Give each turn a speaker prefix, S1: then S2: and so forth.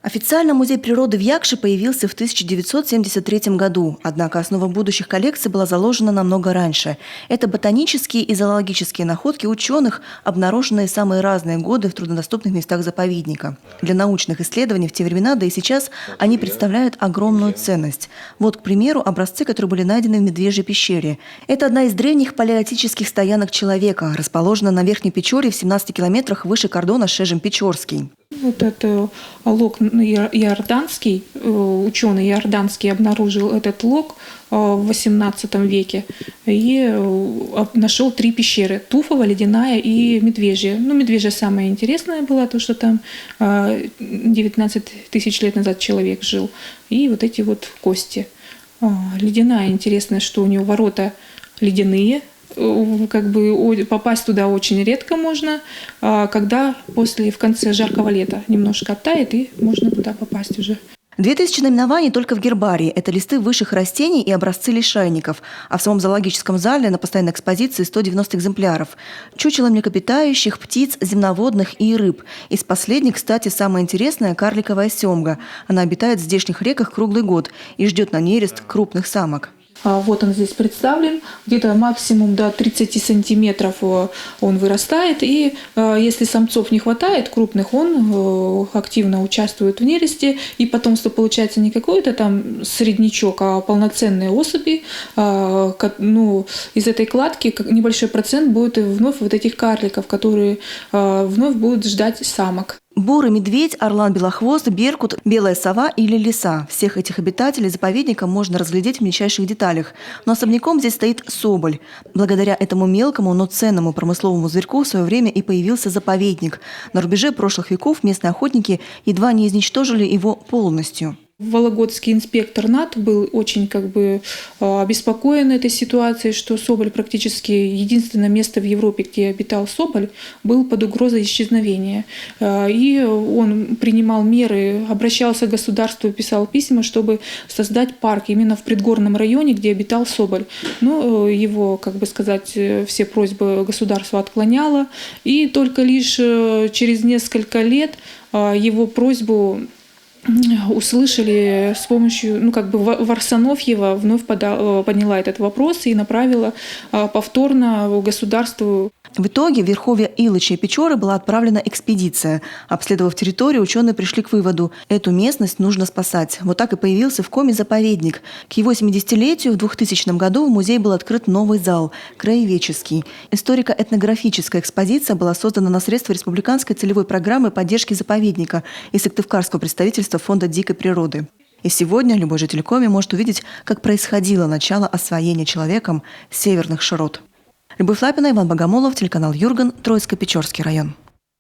S1: Официально музей природы в Якше появился в 1973 году, однако основа будущих коллекций была заложена намного раньше. Это ботанические и зоологические находки ученых, обнаруженные в самые разные годы в труднодоступных местах заповедника. Для научных исследований в те времена, да и сейчас, они представляют огромную ценность. Вот, к примеру, образцы, которые были найдены в Медвежьей пещере. Это одна из древних палеолитических стоянок человека, расположена на Верхней Печоре в 17 километрах выше кордона Шежем-Печорский.
S2: Вот это лог иорданский, ученый иорданский обнаружил этот лог в XVIII веке и нашел 3 пещеры: Туфова, Ледяная и Медвежья. Медвежья самая интересная была, то, что там 19 тысяч лет назад человек жил, и вот эти вот кости. Ледяная интересная, что у нее ворота ледяные. Попасть туда очень редко можно, когда в конце жаркого лета немножко оттает, и можно туда попасть уже.
S1: 2000 наименований только в гербарии. Это листы высших растений и образцы лишайников. А в самом зоологическом зале на постоянной экспозиции 190 экземпляров. Чучело млекопитающих, птиц, земноводных и рыб. Из последних, кстати, самая интересная – карликовая семга. Она обитает в здешних реках круглый год и ждет на нерест крупных самок.
S2: Вот он здесь представлен, где-то максимум до 30 сантиметров он вырастает, и если самцов не хватает крупных, он активно участвует в нересте, и потомство получается не какой-то там среднячок, а полноценные особи. Из этой кладки небольшой процент будет вновь вот этих карликов, которые вновь будут ждать самок.
S1: Бурый медведь, орлан-белохвост, беркут, белая сова или лиса. Всех этих обитателей заповедника можно разглядеть в мельчайших деталях. Но особняком здесь стоит соболь. Благодаря этому мелкому, но ценному промысловому зверьку в свое время и появился заповедник. На рубеже прошлых веков местные охотники едва не изничтожили его полностью.
S2: Вологодский инспектор НАТ был очень обеспокоен этой ситуацией, что соболь практически единственное место в Европе, где обитал соболь, был под угрозой исчезновения. И он принимал меры, обращался к государству, писал письма, чтобы создать парк именно в предгорном районе, где обитал соболь. Но его, все просьбы государство отклоняло. И только лишь через несколько лет его просьбу услышали с помощью, Варсонофьева вновь подняла этот вопрос и направила повторно государству.
S1: В итоге в верховье Илыча и Печоры была отправлена экспедиция. Обследовав территорию, ученые пришли к выводу – эту местность нужно спасать. Вот так и появился в Коми заповедник. К его 70-летию в 2000 году в музее был открыт новый зал – краеведческий. Историко-этнографическая экспозиция была создана на средства Республиканской целевой программы поддержки заповедника и Сыктывкарского представительства Фонда дикой природы. И сегодня любой житель Коми может увидеть, как происходило начало освоения человеком северных широт. Любовь Лапина, Иван Богомолов, телеканал Юрган, Троицко-Печорский район.